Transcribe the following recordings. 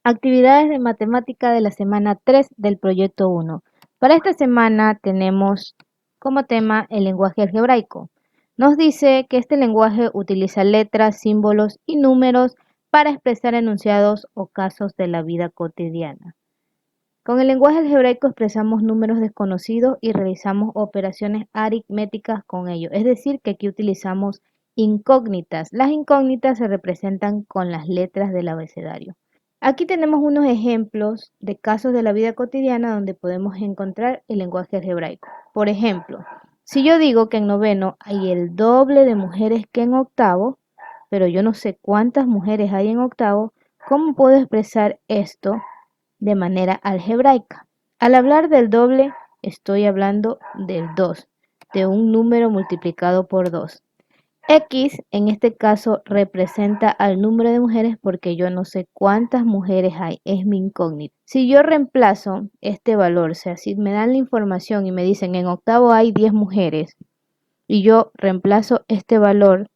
Actividades de matemática de la semana 3 del proyecto 1. Para esta semana tenemos como tema el lenguaje algebraico. Nos dice que este lenguaje utiliza letras, símbolos y números para expresar enunciados o casos de la vida cotidiana. Con el lenguaje algebraico expresamos números desconocidos y realizamos operaciones aritméticas con ellos. Es decir, que aquí utilizamos incógnitas. Las incógnitas se representan con las letras del abecedario. Aquí tenemos unos ejemplos de casos de la vida cotidiana donde podemos encontrar el lenguaje algebraico. Por ejemplo, si yo digo que en noveno hay el doble de mujeres que en octavo, pero yo no sé cuántas mujeres hay en octavo, ¿cómo puedo expresar esto de manera algebraica? Al hablar del doble, estoy hablando del 2, de un número multiplicado por 2. X en este caso representa al número de mujeres porque yo no sé cuántas mujeres hay, es mi incógnita. Si yo reemplazo este valor, o sea, si me dan la información y me dicen en octavo hay 10 mujeres y yo reemplazo este valor,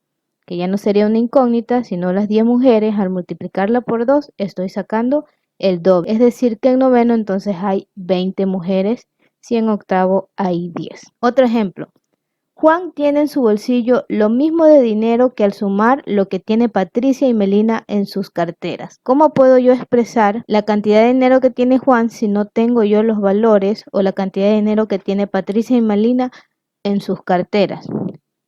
que ya no sería una incógnita, sino las 10 mujeres, al multiplicarla por 2 estoy sacando el doble. Es decir, que en noveno entonces hay 20 mujeres, si en octavo hay 10. Otro ejemplo. Juan tiene en su bolsillo lo mismo de dinero que al sumar lo que tiene Patricia y Melina en sus carteras. ¿Cómo puedo yo expresar la cantidad de dinero que tiene Juan si no tengo yo los valores o la cantidad de dinero que tiene Patricia y Melina en sus carteras?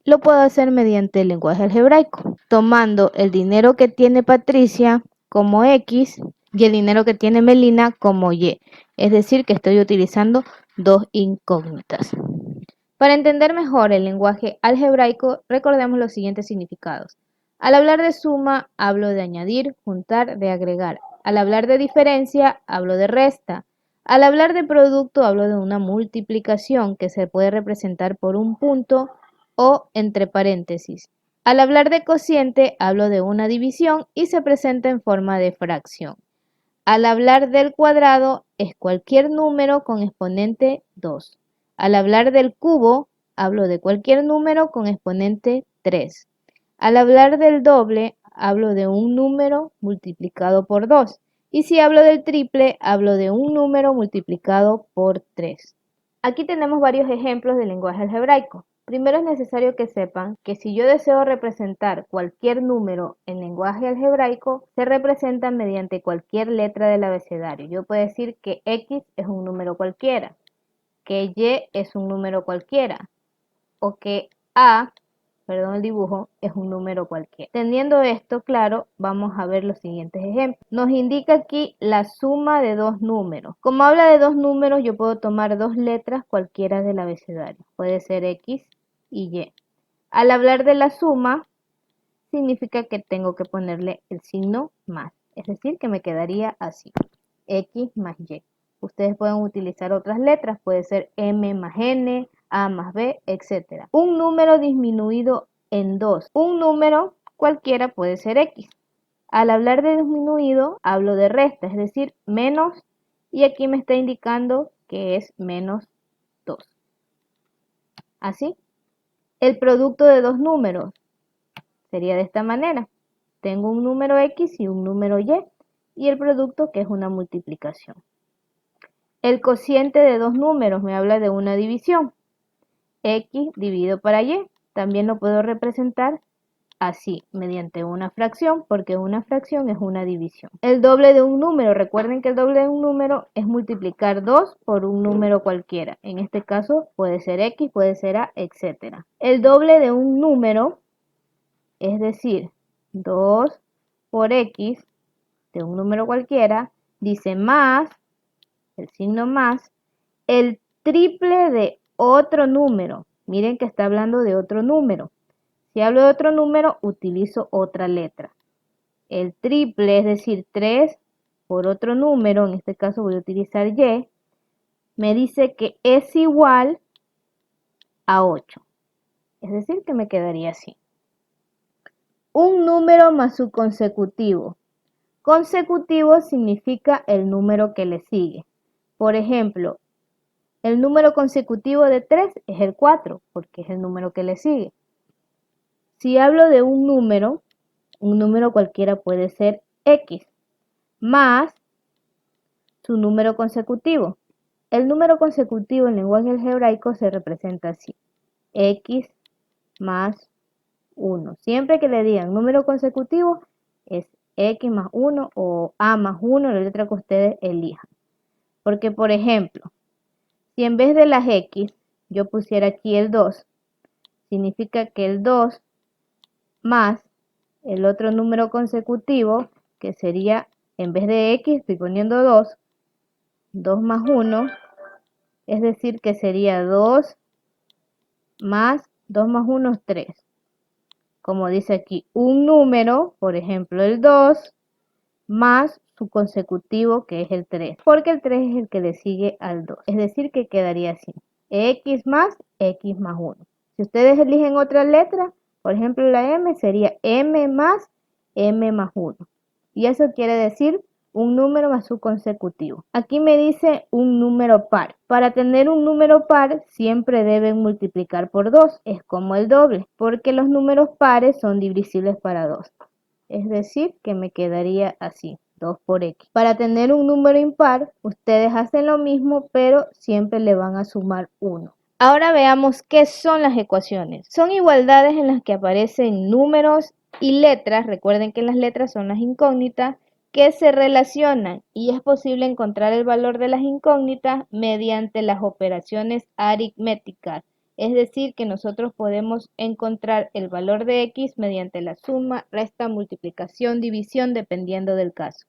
Lo puedo hacer mediante el lenguaje algebraico, tomando el dinero que tiene Patricia como X y el dinero que tiene Melina como Y. Es decir, que estoy utilizando dos incógnitas. Para entender mejor el lenguaje algebraico, recordemos los siguientes significados. Al hablar de suma, hablo de añadir, juntar, de agregar. Al hablar de diferencia, hablo de resta. Al hablar de producto, hablo de una multiplicación que se puede representar por un punto o entre paréntesis. Al hablar de cociente, hablo de una división y se presenta en forma de fracción. Al hablar del cuadrado, es cualquier número con exponente 2. Al hablar del cubo, hablo de cualquier número con exponente 3. Al hablar del doble, hablo de un número multiplicado por 2. Y si hablo del triple, hablo de un número multiplicado por 3. Aquí tenemos varios ejemplos de lenguaje algebraico. Primero es necesario que sepan que si yo deseo representar cualquier número en lenguaje algebraico, se representa mediante cualquier letra del abecedario. Yo puedo decir que X es un número cualquiera, que Y es un número cualquiera, o que A, perdón el dibujo, es un número cualquiera. Teniendo esto claro, vamos a ver los siguientes ejemplos. Nos indica aquí la suma de dos números. Como habla de dos números, yo puedo tomar dos letras cualquiera del abecedario. Puede ser X y Y. Al hablar de la suma, significa que tengo que ponerle el signo más. Es decir, que me quedaría así. X más Y. Ustedes pueden utilizar otras letras, puede ser M más N, A más B, etc. Un número disminuido en 2. Un número cualquiera puede ser X. Al hablar de disminuido, hablo de resta, es decir, menos, y aquí me está indicando que es menos 2. Así, el producto de dos números sería de esta manera. Tengo un número X y un número y el producto que es una multiplicación. El cociente de dos números me habla de una división. X dividido para Y. También lo puedo representar así, mediante una fracción, porque una fracción es una división. El doble de un número. Recuerden que el doble de un número es multiplicar 2 por un número cualquiera. En este caso puede ser X, puede ser A, etc. El doble de un número, es decir, 2 por X de un número cualquiera, dice más, el signo más, el triple de otro número. Miren que está hablando de otro número. Si hablo de otro número, utilizo otra letra. El triple, es decir, 3 por otro número, en este caso voy a utilizar Y, me dice que es igual a 8. Es decir, que me quedaría así. Un número más su consecutivo. Consecutivo significa el número que le sigue. Por ejemplo, el número consecutivo de 3 es el 4, porque es el número que le sigue. Si hablo de un número cualquiera puede ser X, más su número consecutivo. El número consecutivo en lenguaje algebraico se representa así: x más 1. Siempre que le digan número consecutivo es x más 1 o a más 1, la letra que ustedes elijan. Porque, por ejemplo, si en vez de las x yo pusiera aquí el 2, significa que el 2 más el otro número consecutivo, que sería, en vez de x estoy poniendo 2, 2 más 1, es decir que sería 2 más 1 es 3. Como dice aquí, un número, por ejemplo el 2, más su consecutivo que es el 3, porque el 3 es el que le sigue al 2. Es decir que quedaría así: x más 1. Si ustedes eligen otra letra, por ejemplo la m, sería m más 1. Y eso quiere decir un número más su consecutivo. Aquí me dice un número par. Para tener un número par siempre deben multiplicar por 2. Es como el doble, porque los números pares son divisibles para 2. Es decir, que me quedaría así: 2 por x. Para tener un número impar, ustedes hacen lo mismo, pero siempre le van a sumar 1. Ahora veamos qué son las ecuaciones. Son igualdades en las que aparecen números y letras. Recuerden que las letras son las incógnitas que se relacionan, y es posible encontrar el valor de las incógnitas mediante las operaciones aritméticas. Es decir, que nosotros podemos encontrar el valor de x mediante la suma, resta, multiplicación, división, dependiendo del caso.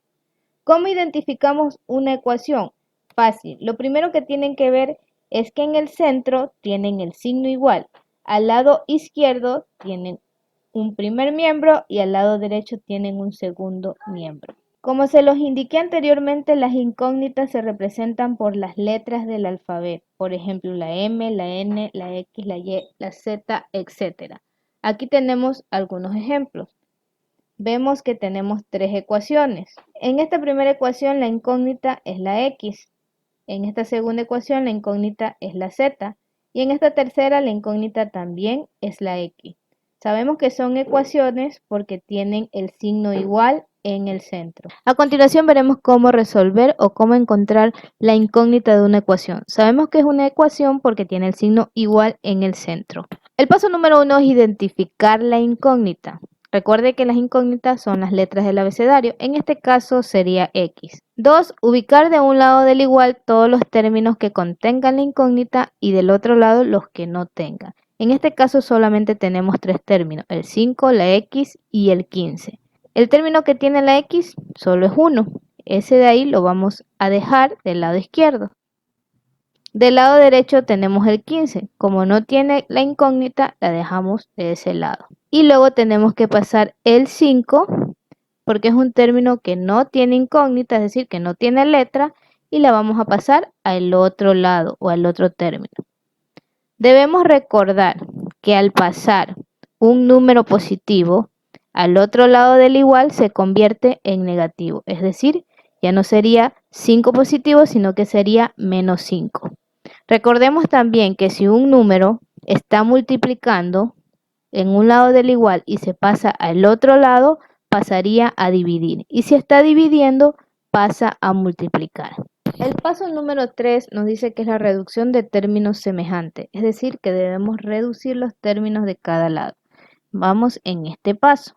¿Cómo identificamos una ecuación? Fácil. Lo primero que tienen que ver es que en el centro tienen el signo igual. Al lado izquierdo tienen un primer miembro y al lado derecho tienen un segundo miembro. Como se los indiqué anteriormente, las incógnitas se representan por las letras del alfabeto. Por ejemplo, la M, la N, la X, la Y, la Z, etc. Aquí tenemos algunos ejemplos. Vemos que tenemos 3 ecuaciones. En esta primera ecuación la incógnita es la X. En esta segunda ecuación la incógnita es la Z. Y en esta tercera la incógnita también es la X. Sabemos que son ecuaciones porque tienen el signo igual en el centro. A continuación veremos cómo resolver o cómo encontrar la incógnita de una ecuación. Sabemos que es una ecuación porque tiene el signo igual en el centro. El paso número 1 es identificar la incógnita. Recuerde que las incógnitas son las letras del abecedario. En este caso sería X. 2. Ubicar de un lado del igual todos los términos que contengan la incógnita y del otro lado los que no tengan. En este caso solamente tenemos 3 términos: el 5, la X y el 15. El término que tiene la X solo es 1. Ese de ahí lo vamos a dejar del lado izquierdo. Del lado derecho tenemos el 15. Como no tiene la incógnita, la dejamos de ese lado. Y luego tenemos que pasar el 5, porque es un término que no tiene incógnita, es decir, que no tiene letra, y la vamos a pasar al otro lado o al otro término. Debemos recordar que al pasar un número positivo al otro lado del igual se convierte en negativo, es decir, ya no sería 5 positivo, sino que sería menos 5. Recordemos también que si un número está multiplicando en un lado del igual y se pasa al otro lado, pasaría a dividir. Y si está dividiendo, pasa a multiplicar. El paso número 3 nos dice que es la reducción de términos semejantes, es decir, que debemos reducir los términos de cada lado. Vamos en este paso.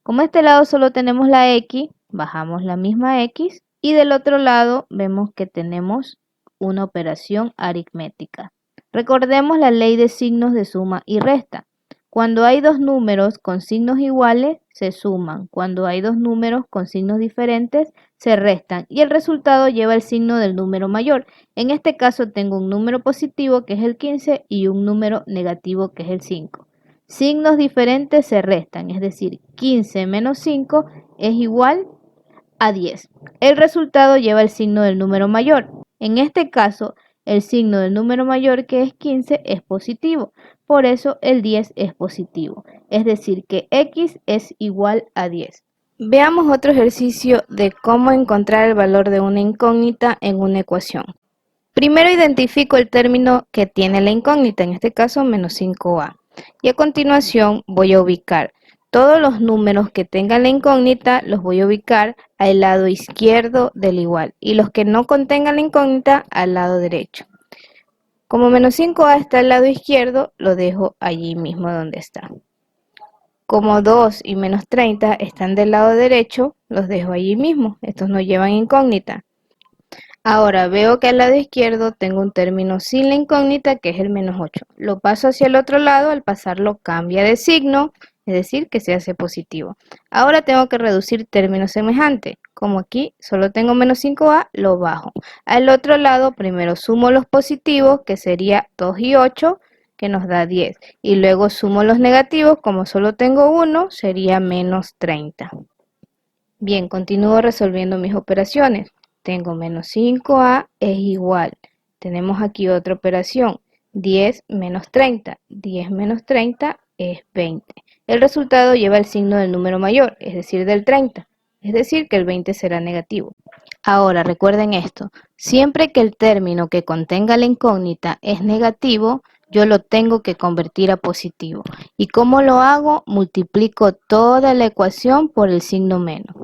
Como este lado solo tenemos la X, bajamos la misma X y del otro lado vemos que tenemos una operación aritmética. Recordemos la ley de signos de suma y resta. Cuando hay dos números con signos iguales, se suman. Cuando hay dos números con signos diferentes, se restan. Y el resultado lleva el signo del número mayor. En este caso tengo un número positivo que es el 15 y un número negativo que es el 5. Signos diferentes se restan, es decir, 15 menos 5 es igual a 10. El resultado lleva el signo del número mayor. En este caso, el signo del número mayor, que es 15, es positivo. Por eso el 10 es positivo. Es decir, que x es igual a 10. Veamos otro ejercicio de cómo encontrar el valor de una incógnita en una ecuación. Primero identifico el término que tiene la incógnita, en este caso menos 5a. Y a continuación voy a ubicar Todos los números que tengan la incógnita los voy a ubicar al lado izquierdo del igual y los que no contengan la incógnita al lado derecho. Como menos 5a está al lado izquierdo, lo dejo allí mismo donde está. Como 2 y menos 30 están del lado derecho, los dejo allí mismo. Estos no llevan incógnita. Ahora veo que al lado izquierdo tengo un término sin la incógnita que es el menos 8. Lo paso hacia el otro lado, al pasarlo cambia de signo, es decir, que se hace positivo. Ahora tengo que reducir términos semejantes. Como aquí solo tengo menos 5a, lo bajo. Al otro lado primero sumo los positivos, que sería 2 y 8, que nos da 10. Y luego sumo los negativos, como solo tengo 1, sería menos 30. Bien, continúo resolviendo mis operaciones. Tengo menos 5a es igual. Tenemos aquí otra operación. 10 menos 30. 10 menos 30 es 20. El resultado lleva el signo del número mayor, es decir, del 30. Es decir, que el 20 será negativo. Ahora, recuerden esto. Siempre que el término que contenga la incógnita es negativo, yo lo tengo que convertir a positivo. ¿Y cómo lo hago? Multiplico toda la ecuación por el signo menos.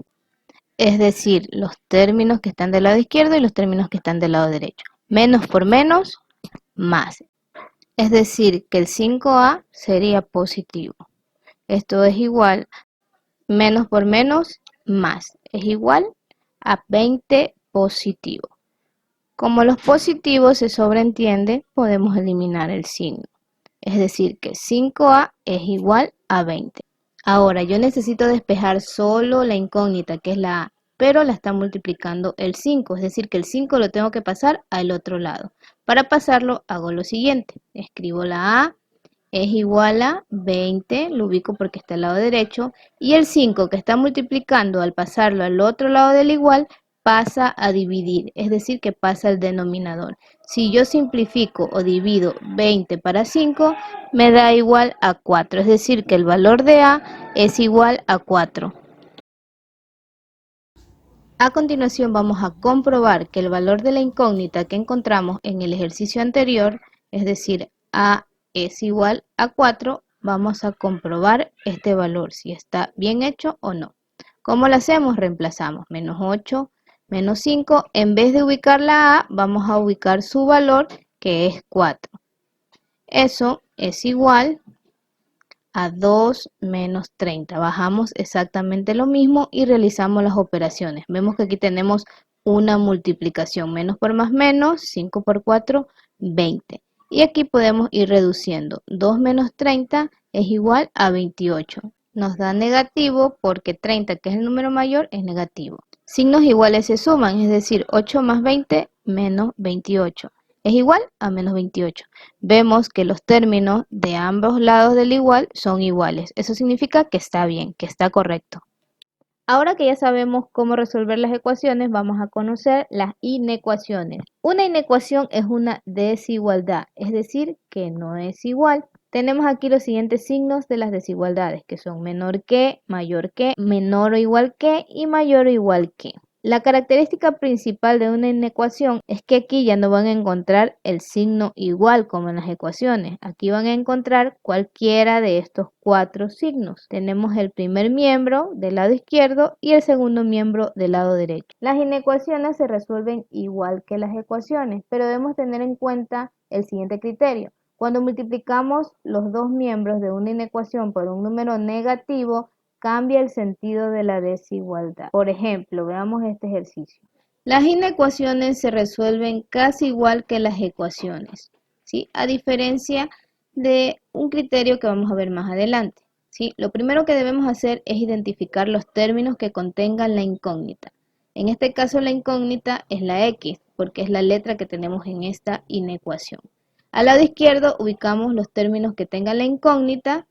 Es decir, los términos que están del lado izquierdo y los términos que están del lado derecho. Menos por menos, más. Es decir, que el 5a sería positivo. Esto es igual, menos por menos, más. Es igual a 20 positivo. Como los positivos se sobreentiende, podemos eliminar el signo. Es decir, que 5a es igual a 20. Ahora, yo necesito despejar solo la incógnita, que es la a, pero la está multiplicando el 5, es decir, que el 5 lo tengo que pasar al otro lado. Para pasarlo, hago lo siguiente. Escribo la a, es igual a 20, lo ubico porque está al lado derecho, y el 5 que está multiplicando al pasarlo al otro lado del igual, pasa a dividir, es decir, que pasa al denominador. Si yo simplifico o divido 20 para 5, me da igual a 4, es decir, que el valor de a es igual a 4. A continuación vamos a comprobar que el valor de la incógnita que encontramos en el ejercicio anterior, es decir, a es igual a 4, vamos a comprobar este valor, si está bien hecho o no. ¿Cómo lo hacemos? Reemplazamos menos 8, menos 5. En vez de ubicar la a, vamos a ubicar su valor, que es 4. Eso es igual a 2 menos 30. Bajamos exactamente lo mismo y realizamos las operaciones. Vemos que aquí tenemos una multiplicación. Menos por más menos, 5 por 4, 20. Y aquí podemos ir reduciendo. 2 menos 30 es igual a 28. Nos da negativo porque 30, que es el número mayor, es negativo. Signos iguales se suman, es decir, 8 más 20 menos 28. Es igual a menos 28. Vemos que los términos de ambos lados del igual son iguales. Eso significa que está bien, que está correcto. Ahora que ya sabemos cómo resolver las ecuaciones, vamos a conocer las inecuaciones. Una inecuación es una desigualdad, es decir, que no es igual. Tenemos aquí los siguientes signos de las desigualdades, que son menor que, mayor que, menor o igual que y mayor o igual que. La característica principal de una inecuación es que aquí ya no van a encontrar el signo igual como en las ecuaciones. Aquí van a encontrar cualquiera de estos 4 signos. Tenemos el primer miembro del lado izquierdo y el segundo miembro del lado derecho. Las inecuaciones se resuelven igual que las ecuaciones, pero debemos tener en cuenta el siguiente criterio. Cuando multiplicamos los dos miembros de una inecuación por un número negativo, cambia el sentido de la desigualdad. Por ejemplo, veamos este ejercicio. Las inecuaciones se resuelven casi igual que las ecuaciones, ¿sí? A diferencia de un criterio que vamos a ver más adelante, ¿sí? Lo primero que debemos hacer es identificar los términos que contengan la incógnita. En este caso la incógnita es la X, porque es la letra que tenemos en esta inecuación. Al lado izquierdo ubicamos los términos que tengan la incógnita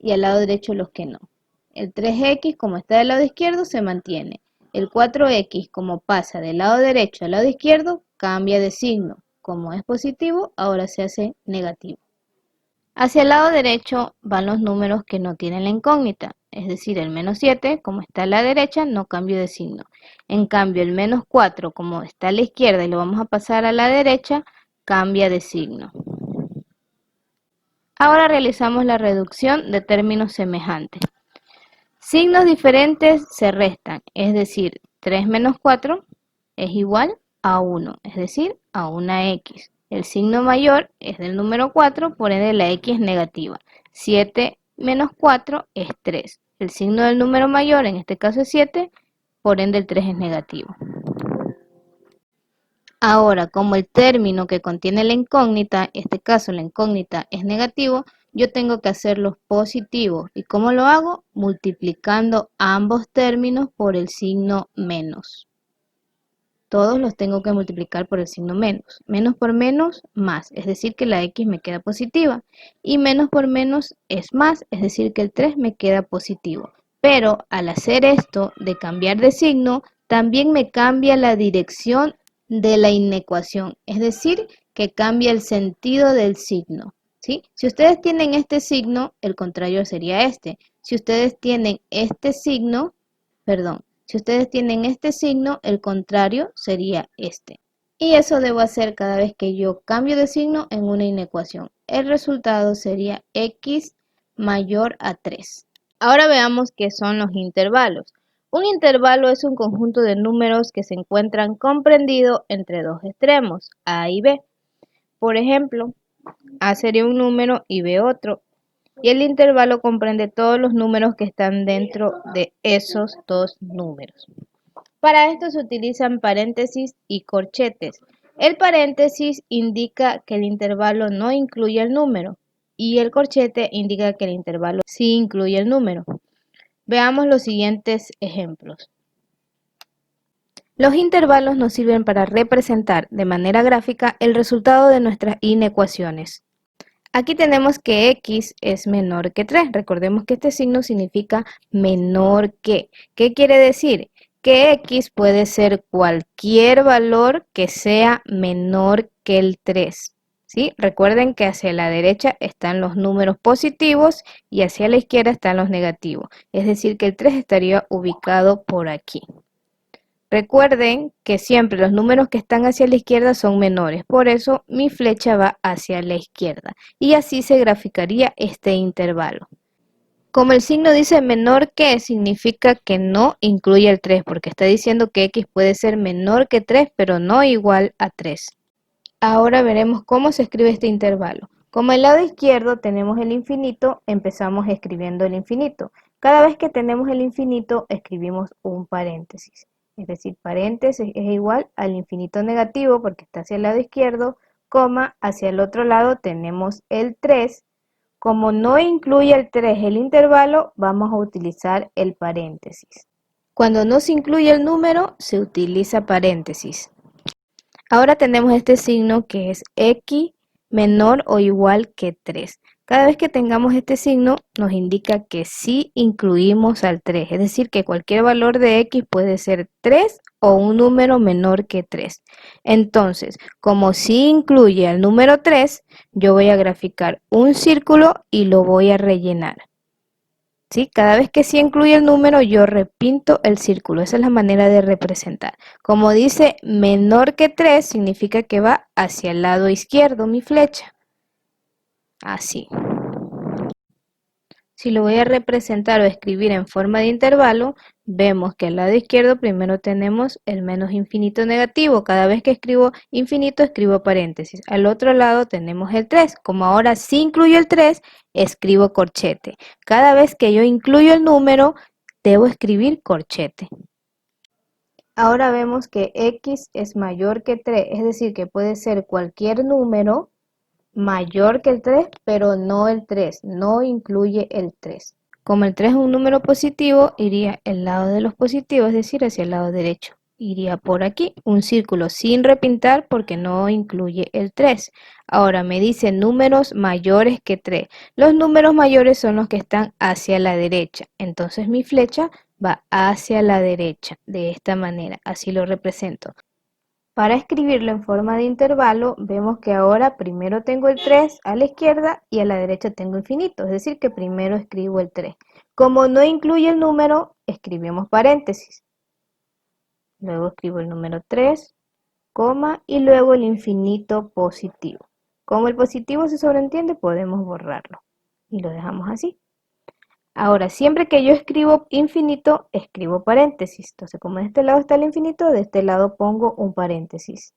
y al lado derecho los que no. El 3x, como está del lado izquierdo, se mantiene. El 4x, como pasa del lado derecho al lado izquierdo, cambia de signo. Como es positivo, ahora se hace negativo. Hacia el lado derecho van los números que no tienen la incógnita, es decir, el menos 7, como está a la derecha, no cambia de signo. En cambio, el menos 4, como está a la izquierda y lo vamos a pasar a la derecha, cambia de signo. Ahora realizamos la reducción de términos semejantes. Signos diferentes se restan, es decir, 3 menos 4 es igual a 1, es decir, a una X. El signo mayor es del número 4, por ende la X es negativa. 7 menos 4 es 3. El signo del número mayor, en este caso es 7, por ende el 3 es negativo. Ahora, como el término que contiene la incógnita, en este caso la incógnita es negativo, yo tengo que hacerlos positivos. ¿Y cómo lo hago? Multiplicando ambos términos por el signo menos. Todos los tengo que multiplicar por el signo menos. Menos por menos, más. Es decir, que la X me queda positiva. Y menos por menos es más. Es decir, que el 3 me queda positivo. Pero al hacer esto de cambiar de signo, también me cambia la dirección de la inecuación. Es decir, que cambia el sentido del signo. ¿Sí? Si ustedes tienen este signo, el contrario sería este. Si ustedes tienen este signo, perdón, si ustedes tienen este signo, el contrario sería este. Y eso debo hacer cada vez que yo cambio de signo en una inecuación. El resultado sería x mayor a 3. Ahora veamos qué son los intervalos. Un intervalo es un conjunto de números que se encuentran comprendidos entre dos extremos, A y B. Por ejemplo, A sería un número y B otro. Y el intervalo comprende todos los números que están dentro de esos dos números. Para esto se utilizan paréntesis y corchetes. El paréntesis indica que el intervalo no incluye el número y el corchete indica que el intervalo sí incluye el número. Veamos los siguientes ejemplos. Los intervalos nos sirven para representar de manera gráfica el resultado de nuestras inecuaciones. Aquí tenemos que x es menor que 3. Recordemos que este signo significa menor que. ¿Qué quiere decir? Que x puede ser cualquier valor que sea menor que el 3. ¿Sí? Recuerden que hacia la derecha están los números positivos y hacia la izquierda están los negativos. Es decir, que el 3 estaría ubicado por aquí. Recuerden que siempre los números que están hacia la izquierda son menores, por eso mi flecha va hacia la izquierda y así se graficaría este intervalo. Como el signo dice menor que, significa que no incluye el 3, porque está diciendo que x puede ser menor que 3, pero no igual a 3. Ahora veremos cómo se escribe este intervalo. Como el lado izquierdo tenemos el infinito, empezamos escribiendo el infinito. Cada vez que tenemos el infinito, escribimos un paréntesis. Es decir, paréntesis es igual al infinito negativo porque está hacia el lado izquierdo, coma, hacia el otro lado tenemos el 3. Como no incluye el 3 el intervalo, vamos a utilizar el paréntesis. Cuando no se incluye el número, se utiliza paréntesis. Ahora tenemos este signo que es x menor o igual que 3. Cada vez que tengamos este signo nos indica que sí incluimos al 3, es decir, que cualquier valor de x puede ser 3 o un número menor que 3. Entonces, como sí incluye al número 3, yo voy a graficar un círculo y lo voy a rellenar. ¿Sí? Cada vez que sí incluye el número, yo repinto el círculo. Esa es la manera de representar. Como dice menor que 3, significa que va hacia el lado izquierdo mi flecha. Así. Si lo voy a representar o escribir en forma de intervalo, vemos que al lado izquierdo primero tenemos el menos infinito negativo. Cada vez que escribo infinito, escribo paréntesis. Al otro lado tenemos el 3. Como ahora sí incluyo el 3, escribo corchete. Cada vez que yo incluyo el número, debo escribir corchete. Ahora vemos que x es mayor que 3, es decir, que puede ser cualquier número mayor que el 3, pero no el 3, no incluye el 3. Como el 3 es un número positivo, iría el lado de los positivos, es decir, hacia el lado derecho. Iría por aquí, un círculo sin repintar porque no incluye el 3. Ahora me dice números mayores que 3. Los números mayores son los que están hacia la derecha. Entonces mi flecha va hacia la derecha, de esta manera, así lo represento. Para escribirlo en forma de intervalo, vemos que ahora primero tengo el 3 a la izquierda y a la derecha tengo infinito, es decir, que primero escribo el 3. Como no incluye el número, escribimos paréntesis. Luego escribo el número 3, coma, y luego el infinito positivo. Como el positivo se sobreentiende, podemos borrarlo. Y lo dejamos así. Ahora, siempre que yo escribo infinito, escribo paréntesis. Entonces, como de este lado está el infinito, de este lado pongo un paréntesis.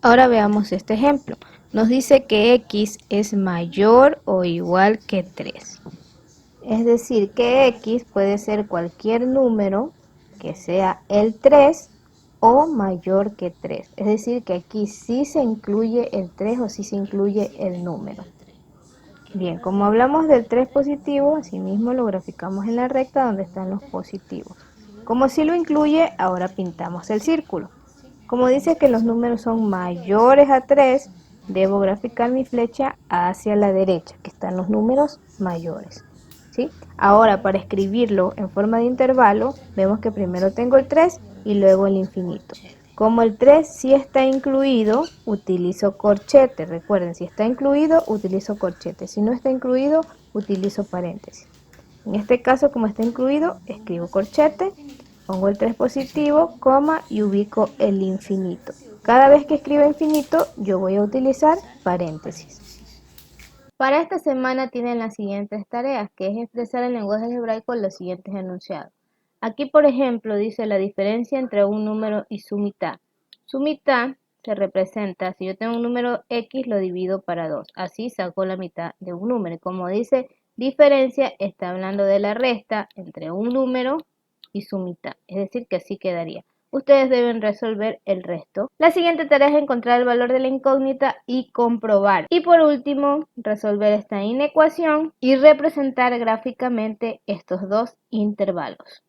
Ahora veamos este ejemplo. Nos dice que x es mayor o igual que 3. Es decir, que x puede ser cualquier número que sea el 3 o mayor que 3. Es decir, que aquí sí se incluye el 3 o sí se incluye el número. Bien, como hablamos del 3 positivo, asimismo lo graficamos en la recta donde están los positivos. Como sí lo incluye, ahora pintamos el círculo. Como dice que los números son mayores a 3, debo graficar mi flecha hacia la derecha, que están los números mayores. ¿Sí? Ahora, para escribirlo en forma de intervalo, vemos que primero tengo el 3 y luego el infinito. Como el 3 sí está incluido, utilizo corchete. Recuerden, si está incluido, utilizo corchete. Si no está incluido, utilizo paréntesis. En este caso, como está incluido, escribo corchete, pongo el 3 positivo, coma y ubico el infinito. Cada vez que escriba infinito, yo voy a utilizar paréntesis. Para esta semana tienen las siguientes tareas, que es expresar en lenguaje algebraico los siguientes enunciados. Aquí, por ejemplo, dice la diferencia entre un número y su mitad. Su mitad se representa, si yo tengo un número X, lo divido para 2. Así saco la mitad de un número. Como dice diferencia, está hablando de la resta entre un número y su mitad. Es decir, que así quedaría. Ustedes deben resolver el resto. La siguiente tarea es encontrar el valor de la incógnita y comprobar. Y por último, resolver esta inecuación y representar gráficamente estos dos intervalos.